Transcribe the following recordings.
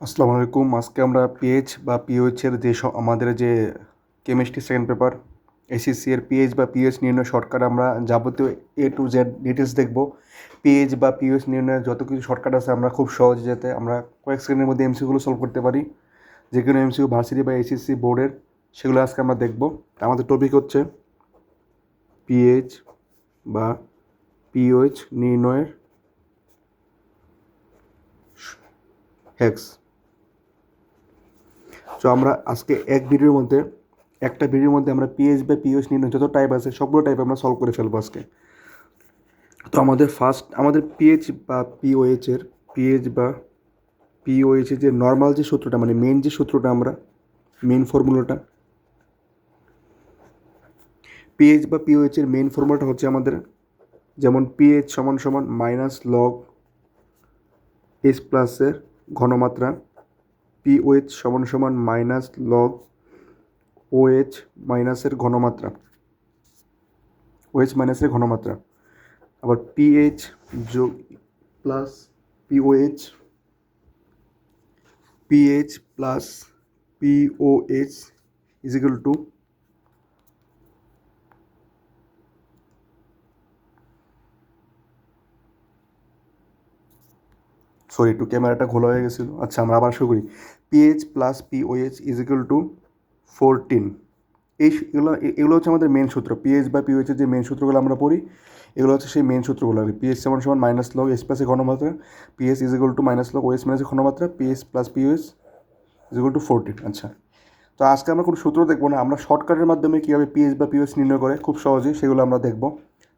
আসসালামু আলাইকুম। আজকে আমরা পিএইচ বা পিওএইচের আমাদের যে কেমিস্ট্রি সেকেন্ড পেপার এসএসসি এর পিএইচ বা পিওএইচ নির্ণয় শর্টকাট আমরা যাবতীয় এ টু জেড ডিটেলস দেখব। পিএইচ বা পিওএইচ নির্ণয়ের যত কিছু শর্টকাট আছে আমরা খুব সহজে যাতে আমরা কয়েক সেকেন্ডের মধ্যে এমসিকিউগুলো সলভ করতে পারি। যে কোনো এমসিকিউ ভার্সিটি বা এসএসসি বোর্ডের সেগুলো আজকে আমরা দেখব। আমাদের টপিক হচ্ছে পিএইচ বা পিওএইচ নির্ণয়ের হেক্স। তো আমরা আজকে একটা ভিডিওর মধ্যে আমরা পিএইচ বা পিওএইচ নির্ণয় যত টাইপ আছে সবগুলো টাইপ আমরা সলভ করে ফেলবো আজকে। তো আমাদের পিএইচ বা পিওএইচের যে নর্মাল যে সূত্রটা মানে মেন যে সূত্রটা আমরা মেন ফর্মুলাটা পিএইচ বা পিওএইচের মেন ফর্মুলাটা হচ্ছে আমাদের যেমন পিএইচ সমান সমান মাইনাস লগ এস প্লাসের ঘনমাত্রা, পিওএইচ সমান সমান মাইনাস লগ ওএইচ মাইনাসের ঘনমাত্রা, ওএইচ মাইনাসের ঘনমাত্রা। আবার পিএইচ যোগ plus pOH, pH plus pOH is equal two একটু ক্যামেরাটা ঘোলা হয়ে গেছিলো। আচ্ছা, আমরা আবার শুরু করি। PH plus pOH is equal two 14। এগুলো হচ্ছে আমাদের মেন সূত্র। পিএইচ বা পিওএইচের যে মেন সূত্রগুলো আমরা পড়ি এগুলো হচ্ছে সেই মেন সূত্রগুলো। পিএইচ সমান সমান মাইনাস লগ এস প্লাসের ঘনমাত্রা, pH is equal two minus log OS মাইনাসের ঘনমাত্রা, pH plus pOH is equal two 14। আচ্ছা, তো আজকে আমরা কোনো সূত্র দেখবো না, আমরা শর্টকাটের মাধ্যমে কীভাবে পিএইচ বা পিওএইচ নির্ণয় করে খুব সহজেই সেগুলো আমরা দেখবো।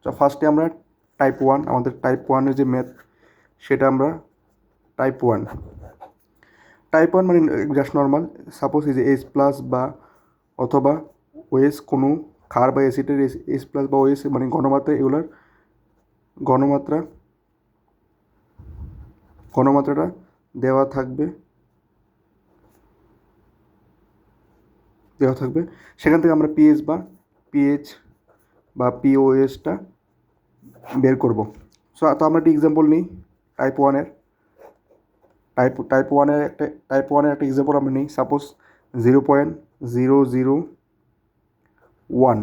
তো ফার্স্টে আমরা আমাদের টাইপ ওয়ানের যে ম্যাথ সেটা আমরা টাইপ ওয়ান মানে জাস্ট নর্মাল। সাপোজ এই যে এস প্লাস বা অথবা ওএস কোনো ক্ষার বা অ্যাসিডের এস প্লাস বা ওএস মানে ঘনমাত্রা, এগুলোর ঘনমাত্রা ঘনমাত্রাটা দেওয়া থাকবে সেখান থেকে আমরা পিএইচ বা পিওএসটা বের করব। তো আমরা একটা এক্সাম্পল নিই টাইপ ওয়ানের টাইপ ওয়ানের একটা এক্সাম্পল আমরা নিই। সাপোজ 0.001,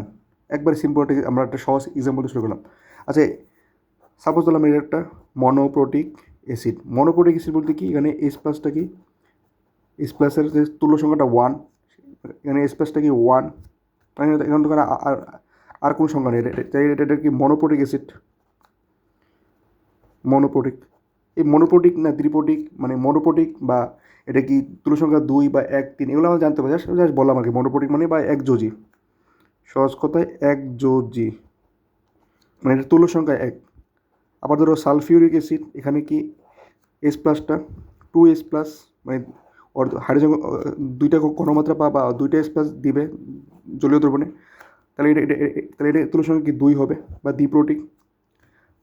একবার সিম্পল আমরা একটা সহজ এক্সাম্পল শুরু করলাম। আচ্ছা, সাপোজ ধরলাম এটা একটা মনোপ্রোটিক অ্যাসিড। মনোপ্রোটিক অ্যাসিড বলতে কি, এখানে এস প্লাসটা কি, এস প্লাসের যে তুল্য সংখ্যাটা 1, এখানে এস প্লাসটা কি 1, এখানে তো আর কোনো সংখ্যা নেই। এটা কি মনোপ্রোটিক অ্যাসিড। এই মনোপ্রোটিক না ত্রিপ্রোটিক, মানে মনোপ্রোটিক বা এটা কি তুল্য সংখ্যা 2 বা 1 3 এগুলো আমরা জানতে পারি। জাস্ট বললাম আর কি। মনোপ্রোটিক মানে বা একযোজি, সহজ কথায় একযোজি মানে এটা তুল্য সংখ্যা 1। আবার ধরো সালফিউরিক অ্যাসিড, এখানে কি এস প্লাসটা 2 এস প্লাস, মানে হাইড্রোজেন দুইটা ঘনমাত্রা বা দুইটা এস প্লাস দিবে জলীয় দ্রবণে, তাহলে এটা তুল্য সংখ্যা কি 2 হবে বা দ্বিপ্রোটিক।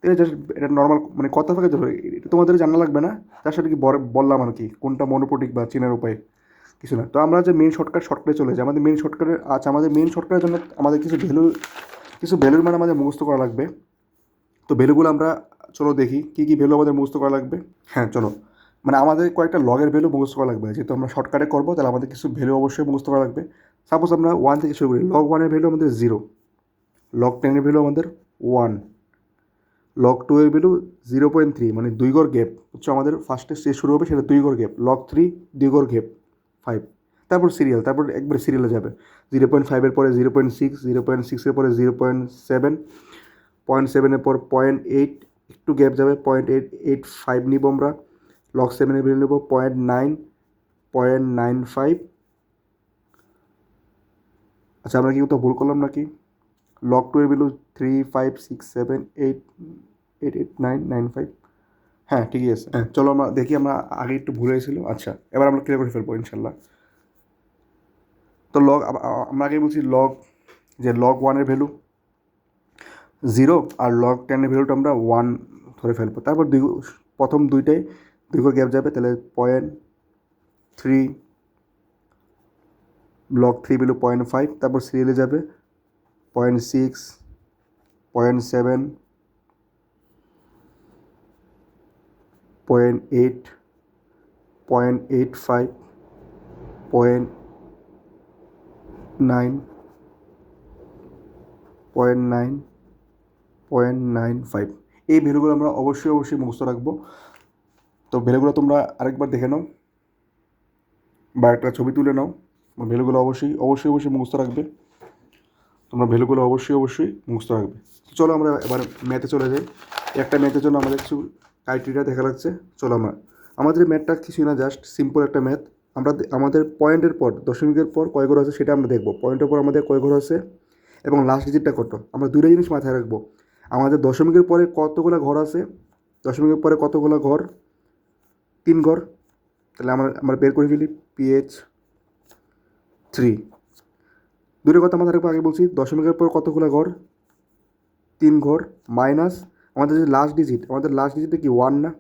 এটা জাস্ট এটা নর্মাল মানে কথা থাকে ধরো, এটা তোমাদের জানা লাগবে না, তার সাথে কি বললাম আর কি কোনটা মনোপ্রোটিক বা চেনার উপায় কিছু না। তো আমরা যে মেন শর্টকাটে চলে যাই। আমাদের মেন শর্টকাটের জন্য আমাদের কিছু ভ্যালুর মানে আমাদের মুখস্থ করা লাগবে। তো ভ্যালুগুলো আমরা চলো দেখি কী কী ভ্যালু আমাদের মুখস্থ করা লাগবে। হ্যাঁ চলো, মানে আমাদের কয়েকটা লগের ভ্যালু মুখস্থ করা লাগবে। যেহেতু আমরা শর্টকাটে করবো তাহলে আমাদের কিছু ভ্যালু অবশ্যই মুখস্থ করা লাগবে। সাপোজ আমরা 1 থেকে শুরু করি। লগ 1-এর ভ্যালু আমাদের 0, লগ 10-এর ভ্যালু আমাদের 1, লগ 2-এর ভ্যালু 0.3 মানে 2 গড় গ্যাপ হচ্ছে আমাদের ফার্স্টে যে শুরু হবে সেটা 2 গড় গ্যাপ। লগ 3 2 গড় গ্যাপ 5, তারপর একবার সিরিয়ালে যাবে। 0.5-এর পরে 0.6, 0.6-এর পরে 0.7, 0.7-এর পর 0.8, একটু গ্যাপ যাবে 0.885 নিব আমরা। লগ 7-এর ভ্যালু নেব 0.9, 0.95। আচ্ছা, আমরা কি কোথাও ভুল করলাম নাকি? লগ 2-এর ভ্যালু 3, 5, 6, 7, 8, 8, 8, 9, 9, 5। হ্যাঁ ঠিকই আছে। হ্যাঁ চলো আমরা দেখি, আমরা আগে একটু ভুল হয়েছিল। আচ্ছা, এবার আমরা ক্লিয়ার করে ফেলবো ইনশাল্লাহ। তো আমরা আগে বলছি লগ 1-এর ভ্যালু 0 আর লগ 10-এর ভ্যালুটা আমরা 1 ধরে ফেলবো। তারপর প্রথম দুইটাই 2 করে গ্যাপ যাবে, তাহলে 0.3, লগ 3 ভ্যালু 0.5, তারপর সিরিয়ালে যাবে 0.6, 0.7, 0.8, 0.85, 0.9, 0.9, 0.95, এই ভ্যালুগুলো আমরা অবশ্যই মুখস্থ রাখবো। তো ভ্যালুগুলো তোমরা আরেকবার দেখে নাও বা একটা ছবি তুলে নাও। ভ্যালুগুলো অবশ্যই মুখস্থ রাখবে। তোমরা ভ্যালুগুলো অবশ্যই মুখস্থ রাখবে। তো চলো আমরা এবার ম্যাথে চলে যাই। একটা ম্যাথের জন্য আমাদের কিছু ক্রাইটেরিয়া দেখা লাগছে। চলো আমাদের ম্যাথটা কিছুই না, জাস্ট সিম্পল একটা ম্যাথ। আমরা আমাদের পয়েন্টের পর দশমিকের পর কয় ঘর আছে সেটা আমরা দেখবো। পয়েন্টের পর আমাদের কয় ঘর আছে এবং লাস্ট ডিজিটটা কত, আমরা দুইটা জিনিস মাথায় রাখবো। আমাদের দশমিকের পরে কতগুলো ঘর আছে, দশমিকের পরে কতগুলো ঘর, 3 ঘর। তাহলে আমরা বের করে ফেলি পিএইচ 3। দূরের কথা মাথায় রাখবো, আগে বলছি দশমিকের পর কতগুলো ঘর, 3 ঘর, মাইনাস আমাদের যে লাস্ট ডিজিটটা কি 1 না,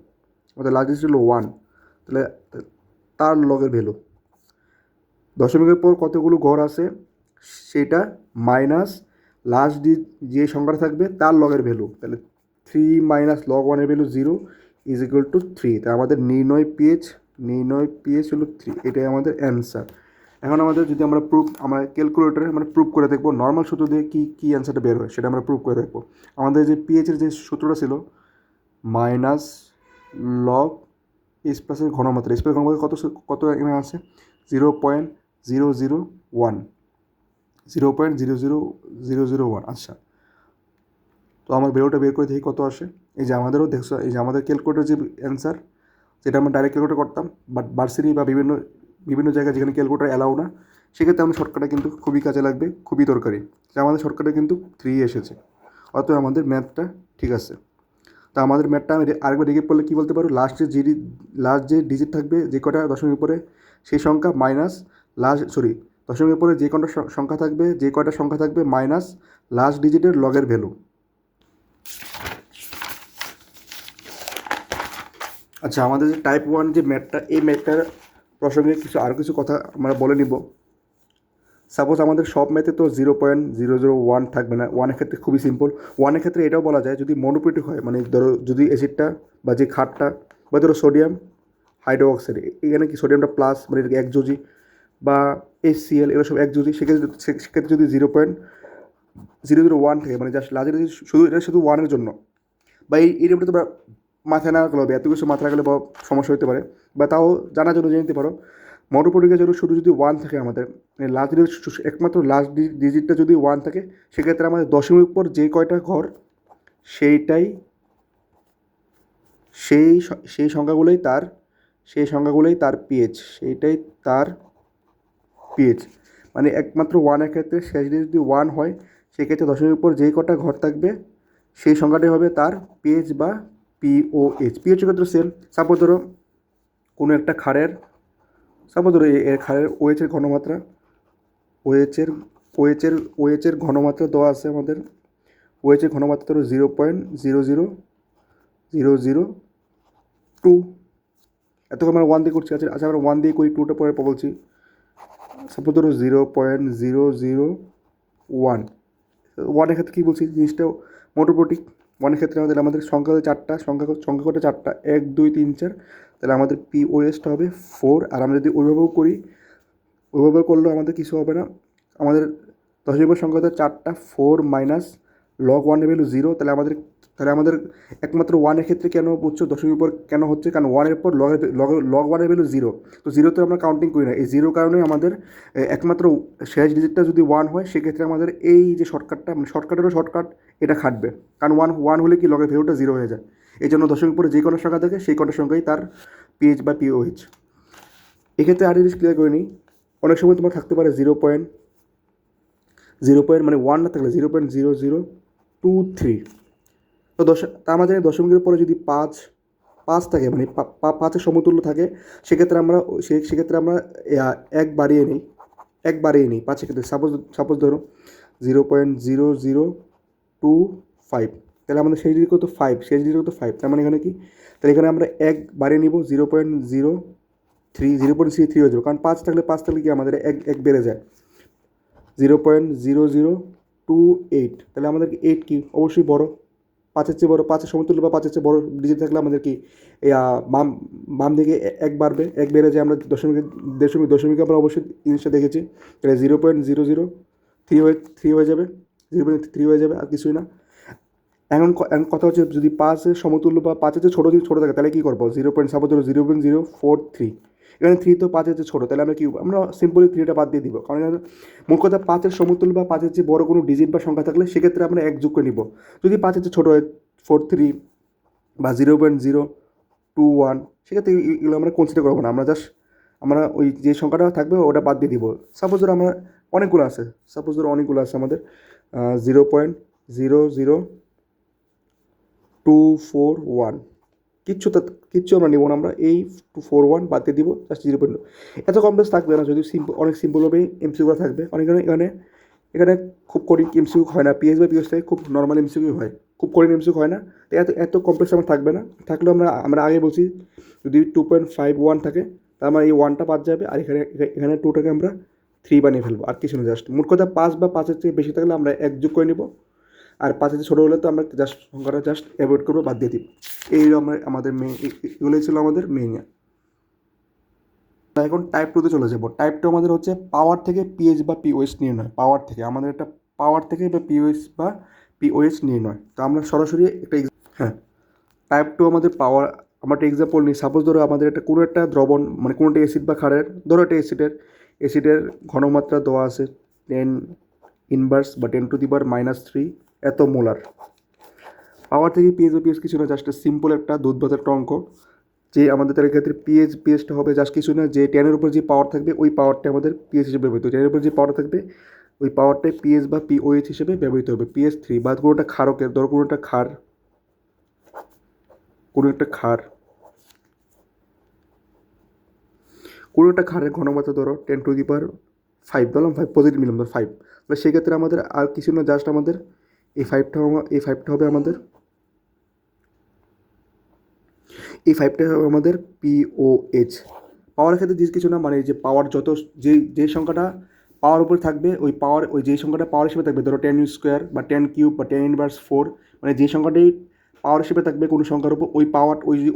আমাদের লাস্ট ডিজিট হলো 1, তাহলে তার লগের ভ্যালু। দশমিকের পর কতগুলো ঘর আছে সেটা মাইনাস লাস্ট যে সংখ্যাটা থাকবে তার লগের ভ্যালু। তাহলে 3 মাইনাস লগ 1 এর ভ্যালু 0 ইজ ইকুয়াল টু 3। তাই আমাদের নির্ণয় পিএইচ হলো 3। এটাই আমাদের অ্যান্সার। এখন আমাদের যদি আমরা ক্যালকুলেটরে আমরা প্রুভ করে দেখবো নর্মাল সূত্র দিয়ে কী অ্যান্সারটা বের হয় সেটা আমরা প্রুভ করে দেখবো। আমাদের যে পিএইচের যে সূত্রটা ছিল মাইনাস লগ স্পেসের ঘনমাত্রা, স্পেসের ঘনমাত্রা কত এখানে আছে 0.001, 0.00001। আচ্ছা, তো আমার ভ্যালুটা বের করে দেখি কত আসে। এই যে আমাদেরও দেখছো, এই যে আমাদের ক্যালকুলেটর যে অ্যান্সার, যেটা আমরা ডাইরেক্ট ক্যালকুলেটর করতাম, বাট ভার্সিটি বা বিভিন্ন জায়গায় যেখানে ক্যালকুলেটর অ্যালাউ না, সেক্ষেত্রে আমাদের শর্টকাটে কিন্তু খুবই কাজে লাগবে, খুবই দরকারি। যে আমাদের শর্টকাটে কিন্তু 3 এসেছে, অতএব আমাদের ম্যাথটা ঠিক আছে। তো আমাদের ম্যাথটা আমি আরেকবার রিপিট করলে কী বলতে পারো, লাস্ট যে ডিজিট থাকবে যে কটা দশমিকের পরে সেই সংখ্যা মাইনাস দশমিকের পরে যে কটা সংখ্যা থাকবে মাইনাস লাস্ট ডিজিটের লগের ভ্যালু। আচ্ছা, আমাদের যে টাইপ 1 যে ম্যাথটা, এই ম্যাথটার প্রসঙ্গে আরও কিছু কথা আমরা বলে নিব। সাপোজ আমাদের সব ম্যাথে তো 0.001 থাকবে না। 1-এর ক্ষেত্রে খুবই সিম্পল। 1-এর ক্ষেত্রে এটাও বলা যায় যদি মনোপিটিক হয়, মানে ধরো যদি অ্যাসিডটা বা যে ক্ষারটা বা ধরো সোডিয়াম হাইড্রোক্সাইড, এখানে কি সোডিয়ামটা প্লাস মানে এটাকে একযোজি, বা HCl এগুলো সব একযোজি, সেক্ষেত্রে যদি 0.001 থাকে, মানে জাস্ট লাজের এটা শুধু 1-এর জন্য, বা এই নিয়মটা তোমরা মাথায় না রাখলে হবে, এত কিছু মাথায় রাখলে বা সমস্যা হতে পারে, বা তাও জানার জন্য জেনে নিতে পারো। মনোপটিকের জন্য শুধু যদি 1 থাকে আমাদের, মানে একমাত্র লাস্ট ডিজিটটা যদি 1 থাকে, সেক্ষেত্রে আমাদের দশমিক পর যে কয়টা ঘর সেই সংখ্যাগুলোই তার পিএইচ, সেইটাই তার পিএইচ। মানে একমাত্র 1-এর ক্ষেত্রে শেষ ডিজিট যদি 1 হয়, সেক্ষেত্রে দশমিক পর যেই কটা ঘর থাকবে সেই সংখ্যাটাই হবে তার পিএইচ বা পিওএইচ। পিএইচের ক্ষেত্রে সেম। সাপোজ ধরো কোনো একটা খাড়ের ওএইচের ঘনমাত্রা, ওএইচের ঘনমাত্রা দেওয়া আছে আমাদের। ওএইচের ঘনমাত্রা ধরো 0.00002। এতক্ষণ আমরা 1 দিয়ে করছি। আচ্ছা আমরা 1 দিয়ে করি, 2টা পরে বলছি। সাপোজ ধরো 0.001। 1-এর ক্ষেত্রে কী বলছি জিনিসটা মোটোপটিক। 1-এর ক্ষেত্রে আমাদের সংখ্যা চারটা, সংখ্যা কটা চারটা, 1 2 3 4। তাহলে আমাদের পিওএসটা হবে 4। আর আমরা যদি ওইভাবেও করলেও আমাদের কিছু হবে না। আমাদের দশমিকের সংখ্যা চারটা, 4 মাইনাস লগ 1 এর ভ্যালু 0। তাহলে আমাদের একমাত্র 1-এর ক্ষেত্রে কেন বুঝছো দশমিকের পর কেন হচ্ছে, কারণ 1-এর পর লগ 1 এর ভ্যালু 0। তো 0 তো আমরা কাউন্টিং করি না। এই 0 কারণে আমাদের একমাত্র শেষ ডিজিটটা যদি 1 হয়, সেক্ষেত্রে আমাদের এই যে শর্টকাটটা, মানে শর্টকাটেরও শর্টকাট এটা খাটবে, কারণ 1 হলে কি লগের ভ্যালুটা 0 হয়ে যায়। এই জন্য দশমিক পরে যে কটা সংখ্যা থাকে সেই কটা সংখ্যাই তার পিএইচ বা পিওএইচ। এক্ষেত্রে আর জিনিস ক্লিয়ার করে নিই। অনেক সময় তোমার থাকতে পারে 0. মানে 1 না থাকলে 0.0023। তো তার মাঝে দশমিকের পরে যদি 5 থাকে, মানে 5-এর সমতুল্য থাকে, সেক্ষেত্রে আমরা এক বাড়িয়ে নিই 5-এর ক্ষেত্রে। সাপোজ ধরো 0.0025। তাহলে আমাদের শেষ ডিজিট কত 5, তার মানে এখানে কি, তাহলে এখানে আমরা এক বাড়িয়ে নিব 0.03 হয়ে যাবে, কারণ 5 থাকলে কি আমাদের এক বেড়ে যায় 0.0028। তাহলে আমাদের 8 কি অবশ্যই বড়, 5-এর চেয়ে বড়, 5-এর সমতুল্য বা 5-এর চেয়ে বড় ডিজিট থাকলে আমাদের কি এই বাম বাম দিকে 1 বাড়বে, 1 বেড়ে যায়, আমরা দশমিক আমরা অবশ্যই জিনিসটা দেখেছি। তাহলে 0.00 থ্রি হয়ে যাবে, 0.3 হয়ে যাবে, আর কিছুই না। এখন কথা হচ্ছে, যদি 5-এর সমতুল্য বা 5-এর চেয়ে ছোটো থাকে তাহলে কী করবো? 0.0.043, এখানে 3 তো 5-এর চেয়ে ছোটো, তাহলে আমরা সিম্পলি 3টা বাদ দিয়ে দিব, কারণ এখানে মূল কথা 5-এর সমতুল্য বা 5-এর চেয়ে বড় কোনো ডিজিট বা সংখ্যা থাকলে সেক্ষেত্রে আমরা 1 যোগ করে নিব। যদি 5-এর চেয়ে ছোটো হয় 43 বা 0.021, সেক্ষেত্রে এগুলো আমরা কনসিডার করবো না, আমরা ওই যে সংখ্যাটা থাকবে ওটা বাদ দিয়ে দিব। সাপোজ ধরো আমরা অনেকগুলো আছে আমাদের 0.00241, কিচ্ছু আমরা নেব না, আমরা এই 241 বাদ দিয়ে দিব, জাস্ট 0. এত কমপ্লেক্স থাকবে না, যদি অনেক সিম্পলভাবেই এমসিকিউ থাকবে। অনেক এখানে খুব কঠিন এমসিকিউ হয় না, পিএস বা পিএস থেকে খুব নর্মাল এমসিকিউ হয়, খুব কঠিন এমসিকিউ হয় না। তো এত কমপ্লেক্স আমার থাকবে না, থাকলেও আমরা আগে বলছি যদি 2.51 থাকে তার মানে এই 1টা বাদ যাবে, আর এখানে 2টাকে আমরা 3 বানিয়ে ফেলবো, আর কিছু না। জাস্ট মোট কথা 5 বা 5-এর চেয়ে বেশি থাকলে আমরা 1 যোগ করে নেব, আর 5-এর চেয়ে ছোটো হলে তো আমরা সংখ্যাটা জাস্ট অ্যাভয়েড করবো, বাদ দিয়ে দিব। এই আমাদের মেইন, এগুলোই ছিল আমাদের মেইন। এখন টাইপ 2তে চলে যাবো। টাইপ 2 আমাদের হচ্ছে পাওয়ার থেকে পিএইচ বা পিওএস নির্ণয়। আমাদের একটা পাওয়ার থেকে বা পিওএস বা পিওএস নির্ণয়। তো আমরা সরাসরি একটা হ্যাঁ, টাইপ 2 আমাদের পাওয়ার, আমরা একটা এক্সাম্পল নিই। সাপোজ ধরো আমাদের কোনো একটা দ্রবণ, মানে কোনো একটা অ্যাসিড বা ক্ষারের, ধরো একটা অ্যাসিডের ঘনমাত্রা দেওয়া আছে 10 ইনভার্স বা 10⁻³ এত মোলার। পাওয়ার থেকে পিএইচ বা পিএস কিছু না, জাস্ট সিম্পল একটা দুধ একটা অঙ্ক, যে আমাদের তার ক্ষেত্রে পিএইচটা হবে জাস্ট কিছু না, যে 10-এর উপর যে পাওয়ার থাকবে ওই পাওয়ারটা আমাদের পিএইচ হিসেবে ব্যবহৃত, 10-এর উপর যে পাওয়ার থাকবে ওই পাওয়ারটাই পিএইচ বা পিওএইচ হিসেবে ব্যবহৃত হবে। PS3 বা কোনোটা ক্ষারকের, ধরো কোনো একটা ক্ষারের ঘনমাত্রা ধরো 10⁵, ধরলাম 5, পজিটিভ নিলাম ধর 5, তাহলে সেক্ষেত্রে আমাদের আর কিছু না, জাস্ট আমাদের এই 5টা হবে আমাদের পিওএইচ। পাওয়ারের ক্ষেত্রে কিছু না, মানে যে পাওয়ার যত যে সংখ্যাটা পাওয়ার উপরে থাকবে ওই যে সংখ্যাটা পাওয়ার হিসেবে থাকবে, ধরো 10² বা 10³ বা 10⁻⁴, মানে যে সংখ্যাটাই পাওয়ার হিসেবে থাকবে কোনো সংখ্যার উপর,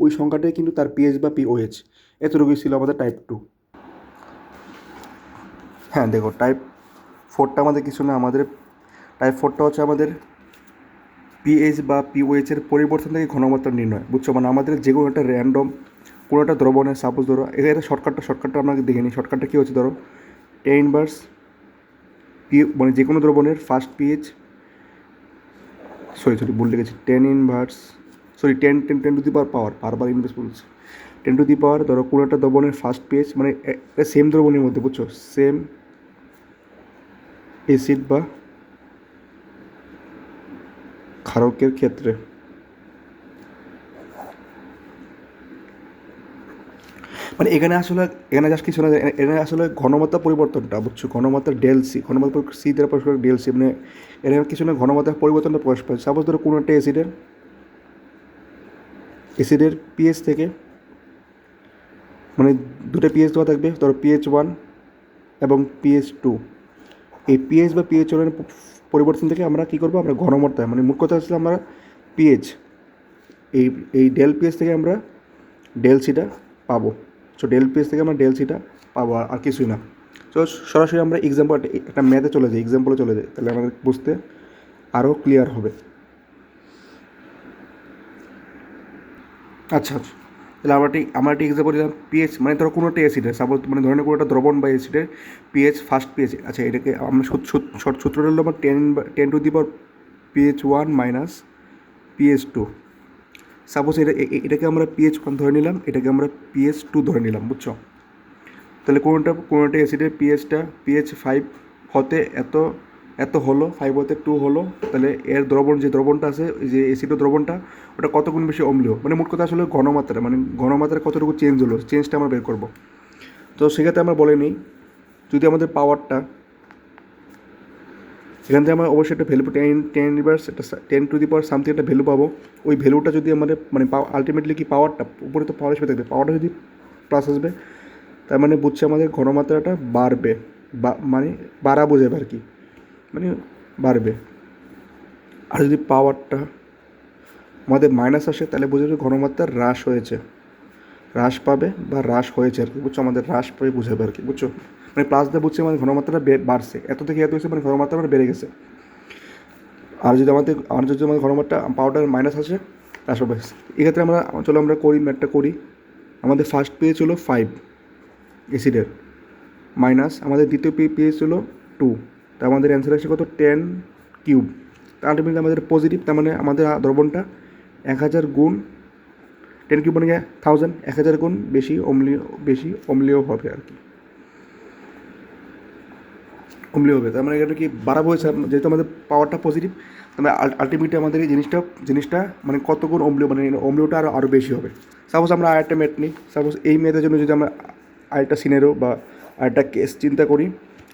ওই সংখ্যাটাই কিন্তু তার পিএইচ বা পিওএইচ। এতটুকুই ছিল আমাদের টাইপ 2। হ্যাঁ দেখো, টাইপ 4টা আমাদের কিছু না, টাইপ 4টা হচ্ছে আমাদের পিএইচ বা পিওএইচের পরিবর্তন থেকে ঘনমাত্রা নির্ণয়, বুঝছো? মানে আমাদের যে কোনো একটা র্যান্ডম কোনো একটা দ্রবণের, সাপোজ ধরো এখানে শর্টকাটটা আমরা দেখে নিই। শর্টকাটটা কী হচ্ছে, ধরো 10 ইনভার্স মানে যে কোনো দ্রবণের ফার্স্ট পিএইচ, ভুল লিখেছি, 10 বারবার ইনভার্স বলছি, 10 ধরো কোনো একটা দ্রবণের ফার্স্ট পিএইচ, মানে সেম দ্রবণের মধ্যে, বুঝছো, সেম অ্যাসিড বা ক্ষারকের ক্ষেত্রে মানে এখানে জাস্ট কিছু না, এখানে আসলে ঘনমাত্রা পরিবর্তনটা, বুঝছো, ঘনমাত্রা ঘনমাত্রা সি দ্বারা প্রকাশ করে ডেল সি, মানে এখানে কিছু না, ঘনমাত্রার পরিবর্তনটা প্রকাশ পায়। সাপোজ ধরো কোনো একটা অ্যাসিডের পিএইচ থেকে, মানে দুটো পিএইচ দেওয়া থাকবে, ধরো PH1 এবং PH2। এই পিএইচ বা PH1 পরিবর্তন থেকে আমরা কী করবো, আমরা ঘনমাত্রা, মানে মূল কথা হচ্ছে আমরা পিএইচ, এই ডেল পিএইচ থেকে আমরা ডেল সিটা পাবো। সো ডেল পিএইচ থেকে আমরা ডেল সিটা পাবো, আর কিছুই না। তো সরাসরি আমরা একটা ম্যাথে চলে যাই, এক্সাম্পলে চলে যাই, তাহলে আমাদের বুঝতে আরও ক্লিয়ার হবে। আচ্ছা, তাহলে আমরা একটা এক্সাম্পল দিলাম। পিএইচ মানে ধরো কোনো একটা অ্যাসিডের, সাপোজ মানে ধরে কোনো একটা দ্রবণ বা অ্যাসিডের পিএইচ, ফার্স্ট পিএইচ, আচ্ছা এটাকে আমরা সূত্রটা হলো আমার 10⁻PH1 মাইনাস PH2। সাপোজ এটাকে আমরা PH1 ধরে নিলাম, এটাকে আমরা PH2 ধরে নিলাম, বুঝছো? তাহলে কোনো একটা অ্যাসিডের PH5 হতে এত হলো, 5 হতে 2 হলো, তাহলে এর যে দ্রবণটা আছে, যে অ্যাসিডের দ্রবণটা, ওটা কত গুণ বেশি অম্লীয়, মানে মোট কথা আসলে ঘনমাত্রা কতটুকু চেঞ্জ হলো, চেঞ্জটা আমরা বের করবো। তো সেক্ষেত্রে আমরা বলে নিই, যদি আমাদের পাওয়ারটা এখান থেকে আমরা অবশ্যই একটা ভ্যালু 10 ইনভার্স একটা 10⁻⁷ একটা ভ্যালু পাবো। ওই ভ্যালুটা যদি আমাদের মানে আলটিমেটলি কি পাওয়ারটা উপরে তো পাওয়ার হিসেবে থাকবে, পাওয়ারটা যদি প্লাস আসবে তার মানে বুঝছে আমাদের ঘনমাত্রাটা বাড়বে, মানে বাড়া বোঝাবে আর কি, মানে বাড়বে। আর যদি পাওয়ারটা আমাদের মাইনাস আসে তাহলে বোঝা যাবে ঘনমাত্রা হ্রাস হয়েছে, হ্রাস পাবে বা হ্রাস হয়েছে আর কি, বুঝছো, আমাদের হ্রাস পেয়ে বুঝাবে আর কি, বুঝছো, মানে প্লাস দিয়ে বুঝছে মানে ঘনমাত্রাটা বাড়ছে, এত থেকে এত হয়েছে মানে ঘনমাত্রা মানে বেড়ে গেছে। আর যদি আমাদের ঘনমাত্রা পাওয়ারটা মাইনাস আসে হ্রাস হবে। এক্ষেত্রে আমরা চলো আমরা করি, ম্যাথটা করি। আমাদের ফার্স্ট পেজ হলো 5 অ্যাসিডের, মাইনাস আমাদের দ্বিতীয় পেজ হলো 2, তা আমাদের অ্যান্সার আসে কত 10 কিউব। তা আলটিমেটলি আমাদের পজিটিভ, তার মানে আমাদের দ্রবণটা 1000 গুণ 10 কিউব মানে 1000, 1000 গুণ বেশি অম্লীয় হবে আর কি, অম্লীয় হবে। তার মানে এটা কি বাড়াবো হয়েছে, যেহেতু আমাদের পাওয়ারটা পজিটিভ, তাহলে আলটিমেটলি আমাদের এই জিনিসটা মানে কত গুণ অম্লীয়, মানে অম্লীয়টা আরও বেশি হবে। সাপোজ আমরা আরেকটা ম্যাথ নিই, সাপোজ এই ম্যাথের জন্য যদি আমরা আরেকটা সিনেরো বা আরেকটা কেস চিন্তা করি।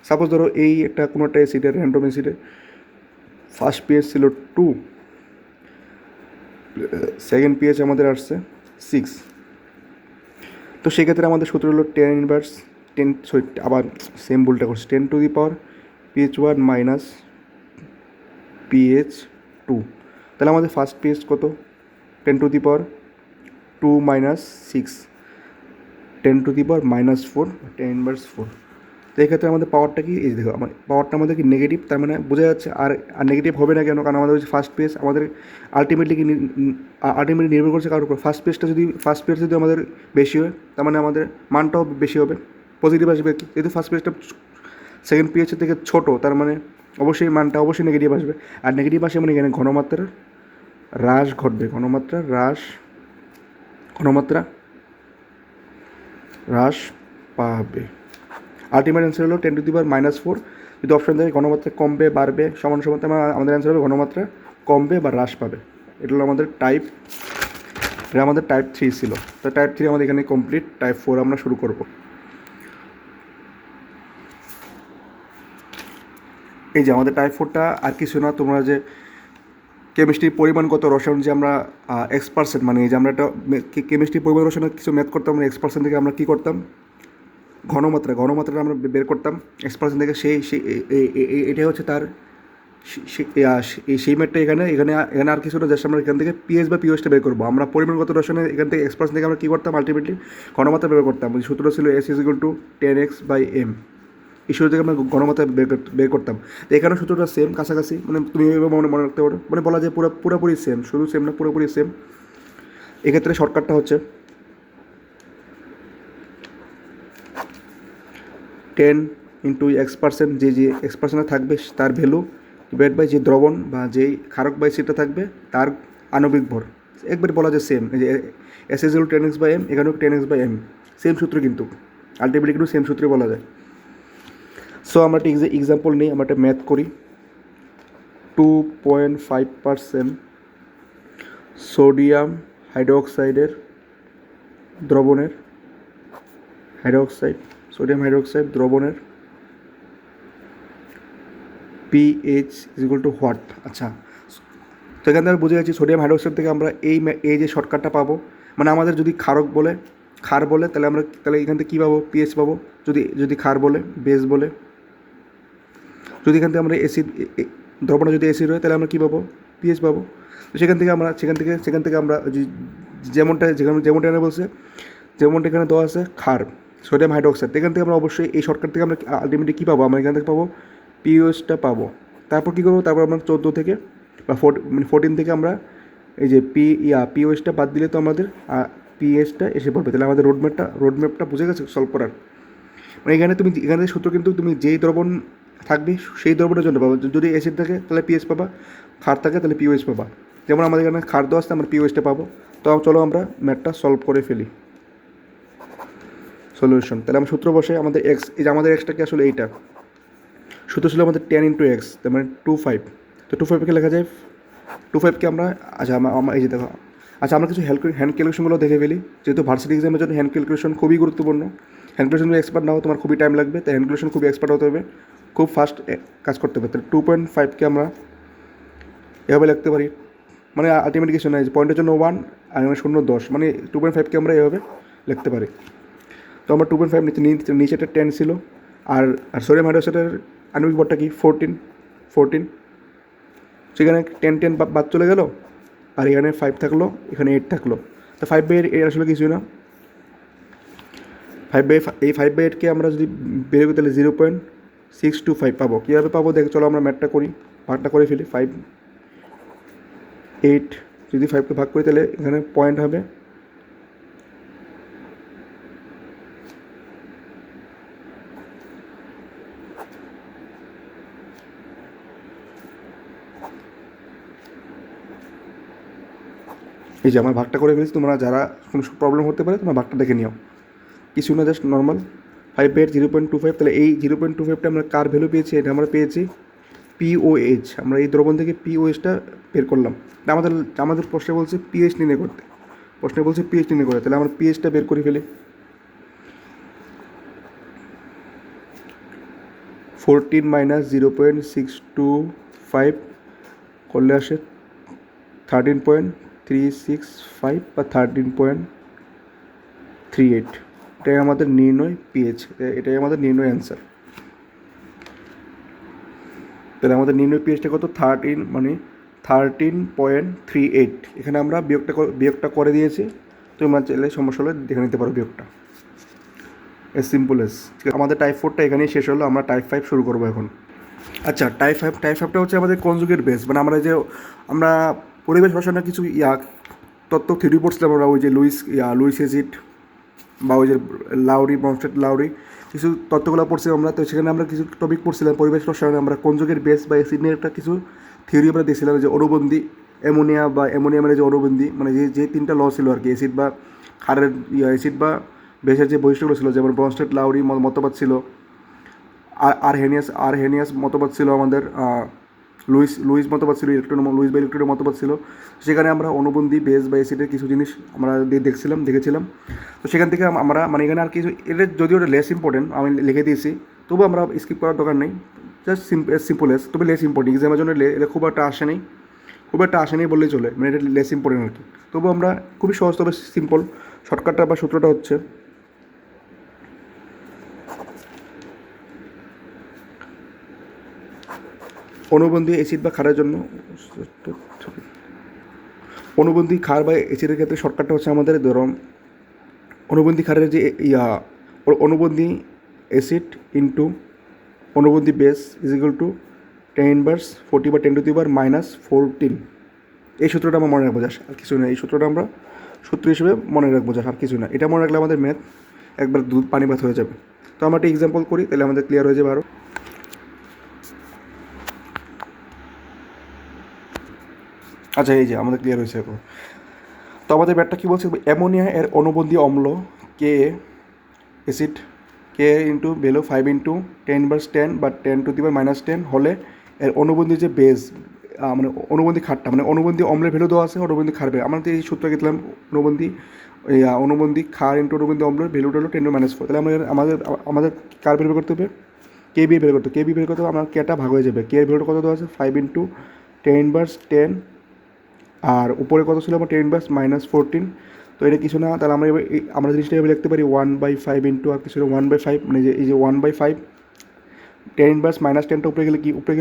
সাপোজ ধরো এই একটা কোনো একটা অ্যাসিডের, র্যান্ডম অ্যাসিডের ফার্স্ট পিএইচ ছিল 2, সেকেন্ড পিএইচ আমাদের আসছে 6। তো সেক্ষেত্রে আমাদের সূত্র হলো 10 ইনভার্স 10, সরি আবার সেম ভুলটা করছি, 10 to the power pH1 minus pH2। তাহলে আমাদের ফার্স্ট পিএইচ কত 10 to the power 2 minus 6, 10 to the power minus 4, 10 inverse 4। তো এক্ষেত্রে আমাদের পাওয়ারটা কি, এই দেখো আমার পাওয়ারটা আমাদের কি নেগেটিভ, তার মানে বোঝা যাচ্ছে। আর নেগেটিভ হবে না কেন, কারণ আমাদের হচ্ছে ফার্স্ট পেজ, আমাদের আলটিমেটলি নির্ভর করছে কারোর উপর। ফার্স্ট পেজ যদি আমাদের বেশি হয়, তার মানে আমাদের মানটাও বেশি হবে, পজিটিভ আসবে। যেহেতু ফার্স্ট পেজটা সেকেন্ড পেজের থেকে ছোটো, তার মানে অবশ্যই মানটা অবশ্যই নেগেটিভ আসবে। আর নেগেটিভ আসে মানে এখানে ঘনমাত্রার হ্রাস ঘটবে, ঘনমাত্রা হ্রাস পাবে। আলটিমেট অ্যান্সার হলো 10 টু দি পাওয়ার মাইনাস 4। যদি অপশন থাকে ঘনমাত্রা কমবে বাড়বে সমান সমান, আমাদের অ্যান্সার হবে ঘনমাত্রা কমবে বা হ্রাস পাবে। এটা হলো আমাদের টাইপ 3 ছিল। তো টাইপ 3 আমাদের এখানে কমপ্লিট। টাইপ 4 আমরা শুরু করব। এই যে আমাদের টাইপ 4টা আর কিছু না, তোমরা যে কেমিস্ট্রির পরিমাণ কত রসায়ন যে আমরা X%, মানে এই যে আমরা একটা কেমিস্ট্রির পরিমাণ রসায়নের কিছু ম্যাথ করতাম, মানে X% থেকে আমরা কী করতাম, ঘনমাত্রাটা আমরা বের করতাম X% থেকে। এটাই হচ্ছে তার সেই ম্যাথটা এখানে আর কিছুটা জাস্ট আমরা এখান থেকে পিএইচ বা পিওএসটা বের করবো। আমরা পরিমাণগত রসায়নে এখান থেকে X% থেকে আমরা কী করতাম, আলটিমেটলি ঘনমাত্রা বের করতাম। সূত্র ছিল S=10x/m। এই সূত্র থেকে আমরা ঘনমাত্রা বের করতাম। তো এখানে সূত্রটা সেম, কাছাকাছি, মানে তুমি এভাবে মনে রাখতে পারো, মানে বলা যায় পুরোপুরি সেম, শুধু সেম না পুরোপুরি সেম। এক্ষেত্রে শর্টকাটটা হচ্ছে 10 ইন্টু X%, যে X% থাকবে তার ভ্যালু ডিভাইড বাই যে দ্রবণ বা যেই ক্ষারক বা অ্যাসিডটা থাকবে তার আণবিক ভর। একবারে বলা যায় সেম, এই যে S=10x/m, এখানেও 10x/m, সেম সূত্র কিন্তু আলটিমেটলি কিন্তু সেম সূত্রে বলা যায়। সো আমরা একটা এক্সাম্পল নিই, আমরা একটা ম্যাথ করি। 2.5% সোডিয়াম হাইড্রোক্সাইডের দ্রবণের সোডিয়াম হাইড্রোক্সাইড দ্রবণের pH = হোয়াট। আচ্ছা, তো এখান থেকে বুঝে যাচ্ছি সোডিয়াম হাইড্রোক্সাইড থেকে আমরা এই যে শর্টকাটটা পাবো, মানে আমাদের যদি ক্ষার বলে তাহলে এখান থেকে কী পাবো, পিএইচ পাবো। যদি ক্ষার বলে, বেস বলে, যদি এখান থেকে আমরা অ্যাসিড, দ্রবণটা যদি অ্যাসিড হয় তাহলে আমরা কী পাবো, পিএইচ পাবো। তো সেখান থেকে আমরা যেমনটা এখানে বলছে, যেমনটা এখানে দেওয়া আছে ক্ষার সোডিয়াম হাইড্রোক্সাইড, এখান থেকে আমরা অবশ্যই এই শর্টকাট থেকে আমরা আলটিমেটলি কী পাবো, আমরা এখান থেকে পাবো পিওএইচটা পাবো। তারপর কী করবো, তারপর আমরা 14 থেকে বা 14 থেকে আমরা এই যে পিওএইচটা বাদ দিলে তো আমাদের পিএইচটা এসে পড়বে। তাহলে আমাদের রোডম্যাপটা বুঝে গেছে সলভ করার। মানে এখানে সূত্র কিন্তু তুমি যেই দ্রবণ থাকবে সেই দ্রবণের জন্য পাবা। যদি অ্যাসিড থাকে তাহলে পিএইচ পাবা, ক্ষার থাকে তাহলে পিওএইচ পাবা। যেমন আমাদের এখানে ক্ষার দেওয়া আসতে আমরা পিওএইচটা পাবো। তো চলো আমরা ম্যাথটা সলভ করে ফেলি। সলিউশন, তাহলে আমরা সূত্র বসে আমাদের এক্স, এই যে আমাদের এক্সটা কি আসলে এইটা সূত্র ছিল আমাদের 10 × x, তার মানে 25। তো 25কে লেখা যায় 25কে আমরা, আচ্ছা আমার এই যে দেখো, আচ্ছা আমরা কিছু হ্যান্ড ক্যালকুলেশনগুলো দেখে ফেলি, যেহেতু ভার্সিটি এক্সামের জন্য হ্যান্ড ক্যালকুলেশন খুবই গুরুত্বপূর্ণ। হ্যান্ড ক্যালকুলেশন যদি এক্সপার্ট না হও তোমার খুবই টাইম লাগবে, তাই হ্যান্ড ক্যালকুলেশন খুবই এক্সপার্ট হতে হবে, খুব ফাস্ট কাজ করতে হবে। তাহলে 2.5কে আমরা এভাবে লিখতে পারি, মানে আলটিমেট কিছু নাই, পয়েন্টের জন্য 1 আর 0 10, মানে 2.5কে আমরা এভাবে লিখতে পারি। তো আমরা 2.5 নিচেটা 10 ছিল, আর সোডিয়াম হাইড্রোক্সাইডের আণবিক ভরটা কি 14, সেখানে 10 বাদ চলে গেল, আর এখানে 5 থাকলো, এখানে 8 থাকলো। তো 5/8 এর আসলে কিছুই না। 5/8কে আমরা যদি বের করি তাহলে 0.625 পাবো। কীভাবে পাবো দেখ, চলো আমরা ম্যাথটা করি, ভাগটা করে ফেলি। 5/8 যদি 5কে ভাগ করি তাহলে এখানে পয়েন্ট হবে এই যে আমার ভাগটা করে ফেলেছি। তোমরা যারা কোনো প্রবলেম হতে পারে তোমরা ভাগটা দেখে নিও, কিছু না, জাস্ট নর্মাল। 5/8 0.25, তাহলে এই 0.25টা আমরা কার ভ্যালু পেয়েছি, এটা আমরা পেয়েছি পিওএইচ। আমরা এই দ্রবণ থেকে পিওএইচটা বের করলাম। আমাদের আমাদের প্রশ্নে বলছে পিএইচ নির্ণয় করতে, প্রশ্নে বলছে পিএইচ নির্ণয় করতে, তাহলে আমরা পিএইচটা বের করে ফেলি। 14 - 0.625 করলে আসে 13.365 বা 13.38। এটাই আমাদের নির্ণয় পিএইচ, এটাই আমাদের নির্ণয় অ্যান্সার। তাহলে আমাদের নির্ণয় পিএইচটা কত, 13.38। এখানে আমরা বিয়োগটা করে দিয়েছি। তোমরা চাইলে সমস্যা হলে দেখে নিতে পারো বিয়োগটা, এস সিম্পল এস। আমাদের টাইপ 4টা এখানেই শেষ হলো, আমরা টাইপ 5 শুরু করবো এখন। আচ্ছা, টাইপ 5টা হচ্ছে আমাদের কনজুগেট বেস, মানে আমরা পরিবেশ রসায়নের কিছু তত্ত্ব থিওরি পড়ছিলাম আমরা, ওই যে লুইস অ্যাসিড বা ওই যে ব্রনস্টেড লাউরি কিছু তত্ত্বগুলো পড়ছিলাম আমরা। তো সেখানে আমরা কিছু টপিক পড়ছিলাম পরিবেশ রসায়নে। আমরা কনজুগেট বেস বা অ্যাসিড নিয়ে একটা কিছু থিওরি আমরা দিয়েছিলাম, যে অণুবন্ধী অ্যামোনিয়া মানে যে অণুবন্ধী, মানে যে 3টা ল ছিল আর কি, অ্যাসিড বা ক্ষারের অ্যাসিড বা বেসের যে বৈশিষ্ট্যগুলো ছিল, যেমন ব্রনস্টেড লাউরি মতবাদ ছিল, আরহেনিয়াস মতবাদ ছিল, আমাদের লুইস মতবাদ ছিল, লুইস বা ইলেকট্রনের মতবাদ ছিল। সেখানে আমরা অণুবন্ধী বেস বা অ্যাসিডের কিছু জিনিস আমরা দেখেছিলাম। তো সেখান থেকে আমরা মানে এখানে আর কিছু, এটা যদিও ওটা লেস ইম্পর্টেন্ট আমি লিখে দিয়েছি, তবু আমরা স্কিপ করার দরকার নেই, জাস্ট সিম্পল এস, তবে লেস ইম্পর্টেন্ট এক্সামের জন্য এটা খুব একটা আসেনি বললেই চলে, মানে এটা লেস ইম্পর্টেন্ট আর কি। তবু আমরা খুবই সহজ, তবে সিম্পল। শর্টকাটটা বা সূত্রটা হচ্ছে অণুবন্ধী অ্যাসিড বা ক্ষারের জন্য, অণুবন্ধী ক্ষার বা অ্যাসিডের ক্ষেত্রে শর্টকাটটা হচ্ছে আমাদের ধরো অণুবন্ধী ক্ষারের যে অণুবন্ধী অ্যাসিড ইন্টু অণুবন্ধী বেস ইজ ইকুয়াল টু 10⁻40 বা 10⁻−14। এই সূত্রটা আমরা মনে রাখবো, জাস্ট আর কিছু না। এই সূত্রটা আমরা সূত্র হিসেবে মনে রাখবো, জাস্ট আর কিছু না। এটা মনে রাখলে আমাদের ম্যাথ একবার দুধ পানি ভাত হয়ে যাবে। তো আমরা একটা এক্সাম্পল করি, তাহলে আমাদের ক্লিয়ার হয়ে যাবে আরও। আচ্ছা, এই যে আমাদের ক্লিয়ার হয়েছে এখন। তো আমাদের ব্যাটটা কী বলছে, অ্যামোনিয়া এর অণুবন্ধী অম্ল কে অ্যাসিড কে ইন্টু ভ্যালু 5 × 10⁻10 বা 10⁻−10 হলে এর অনুবন্ধী যে বেস, মানে অনুবন্ধী ক্ষারটা, মানে অনুবন্ধী অম্লের ভ্যালু দেওয়া আছে, অনুবন্ধী ক্ষার ভ্যালু আমাদের এই সূত্র গেছিলাম, অনুবন্ধী ক্ষার ইন্টু অনুবন্ধী অম্লের ভ্যালুটা হলো 10⁻4। তাহলে আমাদের কার ভ্যালু বের করতে হবে, কে বি বের করতে হবে। কে বি বের করতে হবে, আমার কেটা ভাগ হয়ে যাবে। কে এর ভ্যালুটা কত দেওয়া আছে, 5 × 10⁻10, আর উপরে কত ছিল আমার 10⁻−14। তো এটা কিছু না, তাহলে আমরা জিনিসটা এভাবে লিখতে পারি 1/5 ইন্টু আর কিছু 1/5, মানে এই যে 1/5, 10⁻−10টা উপরে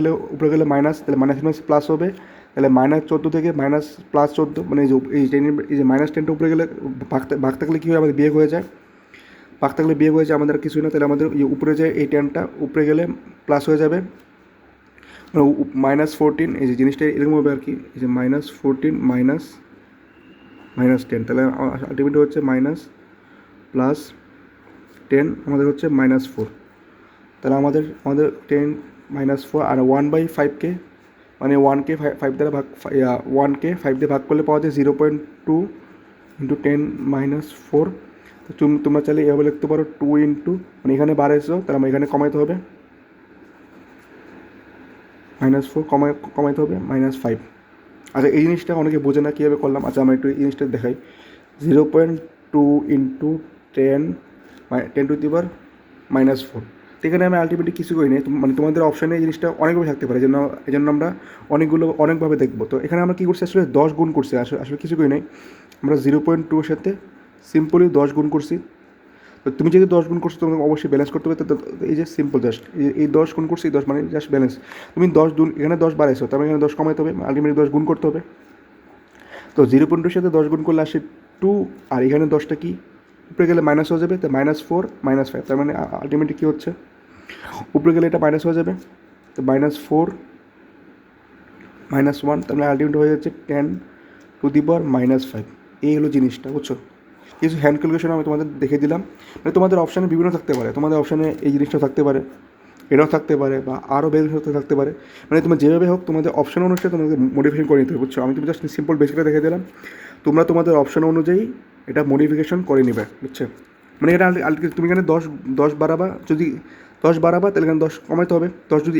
গেলে মাইনাস, তাহলে মাইনাস প্লাস হবে, তাহলে -14 থেকে +14, মানে এই যে -10টা উপরে গেলে ভাগ থাকলে কী হয়, আমাদের বিয়োগ হয়ে যায়। ভাগ থাকলে বিয়োগ হয়ে যায়, আমাদের কিছুই না। তাহলে আমাদের উপরে যে এই 10টা উপরে গেলে প্লাস হয়ে যাবে, -14, এই যে জিনিসটা এরকম হবে আর কি, এই যে -14 -10, তাহলে আলটিমেটলি হচ্ছে -+10, আমাদের হচ্ছে -4। তাহলে আমাদের 10-4 আর 1/5কে, মানে 1কে 5 দ্বারা ভাগ, 1কে 5 দিয়ে ভাগ করলে পাওয়া যায় 0.2 × 10⁻4। তো তোমরা চাইলে এভাবে লিখতে পারো 2 ইন্টু, মানে এখানে বাড়াইছো, তাহলে আমার এখানে কমাইতে হবে -4, কমাইতে হবে -5। আচ্ছা, এই জিনিসটা অনেকে বোঝে না কীভাবে করলাম। আচ্ছা, আমরা একটু এই জিনিসটা দেখাই। 0.2 × 10⁻4। তো এখানে আমি আলটিমেটলি কিছু করি নাই, মানে তোমাদের অপশানে এই জিনিসটা অনেকভাবে থাকতে পারে, এই জন্য আমরা অনেকভাবে দেখবো। তো এখানে আমরা কী করছি, আসলে 10 গুণ করছি, আসলে কিছু করি নাই। আমরা 0.2 এর সাথে সিম্পলি 10 গুণ করছি। তো তুমি যদি 10 গুণ করছো, তোমাকে অবশ্যই ব্যালেন্স করতে হবে। তো এই যে সিম্পল জাস্ট এই 10 গুণ করছি, 10 মানে জাস্ট ব্যালেন্স। তুমি 10 এখানে 10 বাড়াইছো, তার মানে এখানে 10 কমাইতে হবে, আলটিমেটলি 10 গুণ করতে হবে। তো 0.2 সাথে 10 গুণ করলে আসে 2, আর এখানে 10টা কি উপরে গেলে মাইনাস হয়ে যাবে, তো -4 -5, তার মানে আলটিমেটলি কী হচ্ছে, উপরে গেলে এটা মাইনাস হয়ে যাবে, তো -4 -1, তার মানে আলটিমেট হয়ে যাচ্ছে 10⁻⁵। এই হলো জিনিসটা, বুঝছো। কিছু হ্যান্ড ক্যালকুলেশন আমি তোমাদের দেখে দিলাম, মানে তোমাদের অপশানে বিভিন্ন থাকতে পারে, তোমাদের অপশানে এই জিনিসটা থাকতে পারে, এটাও থাকতে পারে, বা আরও বেশ থাকতে পারে, মানে তোমার যেভাবে হোক তোমাদের অপশন অনুসারে তোমাদের মডিফিকেশন করে নিতে হবে, বুঝছো। আমি তুমি জাস্ট সিম্পল বেসিকটা দেখে দিলাম, তোমরা তোমাদের অপশন অনুযায়ী এটা মডিফিকেশন করে নেবে, বুঝছো। মানে এটা তুমি এখানে 10 বাড়াবা, যদি 10 বাড়াবা তাহলে এখানে 10 কমাইতে হবে, 10 যদি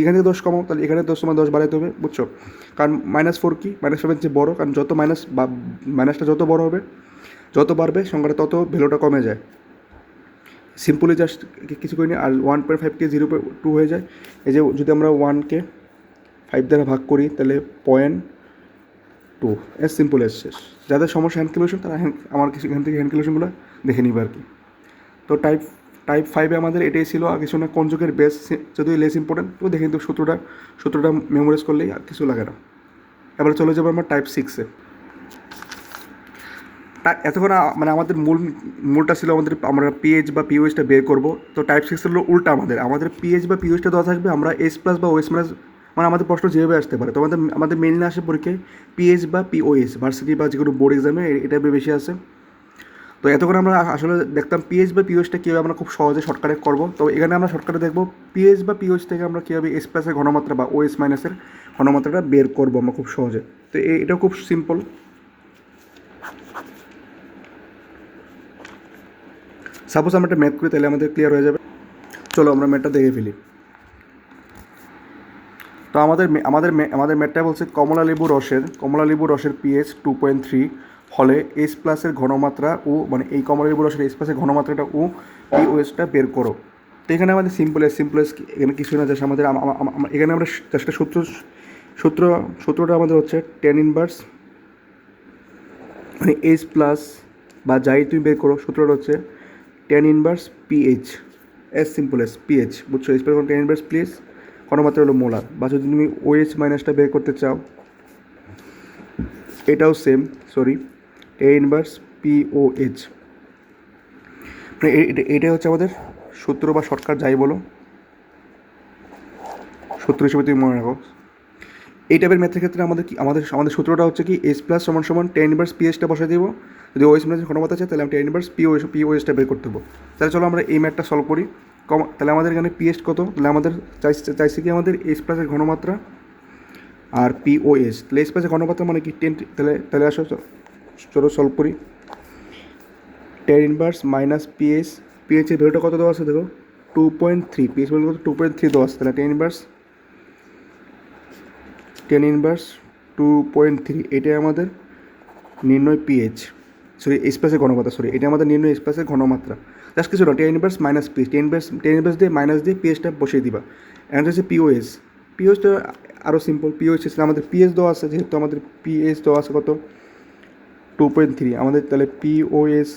এখান থেকে 10 কমাও তাহলে এখানে 10 তোমার 10 বাড়াইতে হবে, বুঝছো। কারণ -4 কি, -5 যে বড়ো, কারণ যত মাইনাসটা যত বড় হবে, যত বাড়বে সংখ্যাটা তত ভ্যালুটা কমে যায়। সিম্পলি জাস্ট কিছু করিনি, আর 1.5কে 0.2 হয়ে যায়। এই যে যদি আমরা 1কে 5 দ্বারা ভাগ করি তাহলে 0.2, এস সিম্পল এস শেষ। যাদের সমস্যা হ্যান্ড ক্যালকুলেশন তারা আমার কিছু এখান থেকে হ্যান্ড ক্যালকুলেশনগুলো দেখে নিবে আর কি। তো টাইপ 5-এ আমাদের এটাই ছিল, আর কিছু না, কনজুগের বেস যদি লেস ইম্পর্টেন্ট, তো দেখে কিন্তু সূত্রটা মেমোরাইজ করলেই আর কিছু লাগে না। এবারে চলে যাবো আমরা টাইপ 6-এ। এতক্ষণ মানে আমাদের মূলটা ছিল আমরা পিএইচ বা পিওএইচটা বের করবো। তো টাইপ 6 হলো উল্টা, আমাদের পিএইচ বা পিওএইচটা দেওয়া থাকবে, আমরা এস প্লাস বা ওএস মাইনাস, মানে আমাদের প্রশ্ন যেভাবে আসতে পারে। তো আমাদের মেইনলি আসে পরীক্ষায় পিএইচ বা পিওএস, ভার্সিটি বা যে কোনো বোর্ড এক্সামে এটা বেশি আসে। তো এতক্ষণ আমরা আসলে দেখতাম পিএইচ বা পিওএইচটা কীভাবে আমরা খুব সহজে শর্টকাটে করবো। তো এখানে আমরা শর্টকাটে দেখবো পিএইচ বা পিওএইচ থেকে আমরা কীভাবে এস প্লাসের ঘনমাত্রা বা ওএস মাইনাসের ঘনমাত্রাটা বের করবো আমরা খুব সহজে। তো এটা খুব সিম্পল। সাপোজ আমরা একটা ম্যাথ করি, তাহলে আমাদের ক্লিয়ার হয়ে যাবে। চলো আমরা ম্যাথটা দেখে ফেলি। তো আমাদের ম্যাথটা বলছে কমলা লেবু রসের পিএইচ 2.3 হলে এস প্লাসের ঘনমাত্রা ও, মানে এই কমলা লেবু রসের এস প্লাসের ঘনমাত্রাটা ও পিওএসটা বের করো। তো এখানে আমাদের সিম্পলেস এখানে কিছু না, জাস্ট আমাদের এখানে আমরা জাস্ট সূত্রটা আমাদের হচ্ছে tan ইনভার্স, মানে এস প্লাস বা যাই তুমি বের করো, সূত্রটা হচ্ছে tan inverse pH, as simple as pH, বুঝছো। S plus tan inverse pH, ঘনমাত্রা হলো মোলার। বা যদি তুমি ওএইচ মাইনাসটা বের করতে চাও, এটাও সেম, tan ইনভার্স পিওএইচ, মানে এটাই হচ্ছে আমাদের সূত্র বা শর্টকাট যাই বলো, সূত্র হিসেবে তুমি মনে রাখো। এই টাইপের ম্যাথের ক্ষেত্রে আমাদের সূত্রটা হচ্ছে কি এস প্লাস সমান tan ইনভার্স পিএইচটা বসাই দেবো। যদি ওএস মাইনাস ঘনমাত্রা আছে তাহলে আমি tan ইনভার্স পিওএইচটা বের করতে দেবো। তাহলে চলো আমরা এই ম্যাথটা সলভ করি। তাহলে আমাদের এখানে পিএইচ কত, তাহলে আমাদের চাইছে কি আমাদের এস প্লাসের ঘনমাত্রা আর পিওএস। তাহলে এস প্লাসের ঘনমাত্রা মানে কি 10, তাহলে আসো চলো সলভ করি। tan ইনভার্স মাইনাস পিএইচের ভ্যালুটা কত দেওয়া আছে দেখো, 2.3, পিএইচ ভ্যালু কত 2.3 দেওয়া আছে। তাহলে tan ইনভার্স 2.3, এটাই আমাদের নির্ণয় পিএইচ, এস প্লাসের ঘনমাত্রা, এটা আমাদের নির্ণয় এস প্লাসের ঘনমাত্রা। জাস্ট কিছু না, tan inverse minus pH, tan inverse দিয়ে মাইনাস দিয়ে পিএইচটা বসিয়ে দিবা। অ্যান্ড হচ্ছে পিওএইচটা আরও সিম্পল। পিওএইচ আমাদের পিএইচ দেওয়া আছে, যেহেতু আমাদের পিএইচ দেওয়া আছে কত 2.3, আমাদের তাহলে পিওএস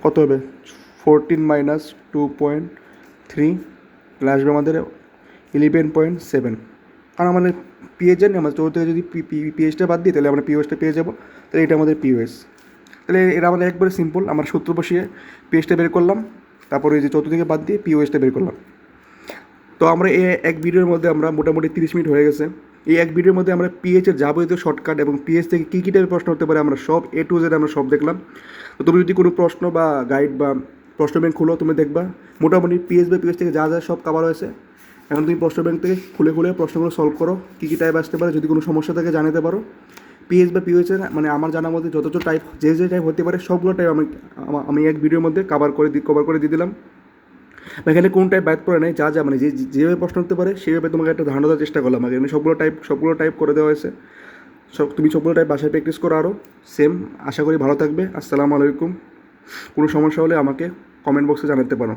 কত হবে 14 মাইনাস 2.3, আসবে আমাদের 11.7। কারণ আমাদের পিএইচ জানি, আমরা চৌদ্দ থেকে যদি পিএইচটা বাদ দিই তাহলে আমরা পিওএসটা পেয়ে যাবো। তাহলে এটা আমাদের পিওএস। তাহলে এটা আমাদের একবারে সিম্পল, আমরা সূত্র বসিয়ে পিএইচটা বের করলাম, তারপরে এই যে চৌদ্দ থেকে বাদ দিয়ে পিওএসটা বের করলাম। তো আমরা এই এক ভিডিওর মধ্যে আমরা মোটামুটি 30 মিনিট হয়ে গেছে। এই এক ভিডিওর মধ্যে আমরা পিএইচের যাবতীয় শর্টকাট এবং পিএইচ থেকে কী টাইপের প্রশ্ন হতে পারে আমরা সব A to Z আমরা সব দেখলাম। তো তুমি যদি কোনো প্রশ্ন বা গাইড বা প্রশ্ন ব্যাংক খুলো, তুমি দেখবা মোটামুটি পিএইচ থেকে যা সব কভার হয়েছে। এখন তুমি প্রশ্ন ব্যাংক থেকে খুলে প্রশ্নগুলো সলভ করো, কী টাইপ আসতে পারে, যদি কোনো সমস্যা থাকে জানাতে পারো। পিএইচ বা পিওএইচের মানে আমার জানার মধ্যে যত টাইপ যে টাইপ হতে পারে সবগুলো টাইপ আমি এক ভিডিওর মধ্যে কভার করে দিয়ে দিলাম। এখানে কোন টাইপ বাদ পড়ে নেই, যা মানে যেভাবে প্রশ্ন হতে পারে সেভাবে তোমাকে একটা ধারণা দেওয়ার চেষ্টা করলাম। এখানে সবগুলো টাইপ করে দেওয়া হয়েছে। তুমি সবগুলো টাইপ বাসায় প্র্যাকটিস করো আরও সেম। আশা করি ভালো থাকবে। আসসালামু আলাইকুম। কোনো সমস্যা হলে আমাকে কমেন্ট বক্সে জানাতে পারো।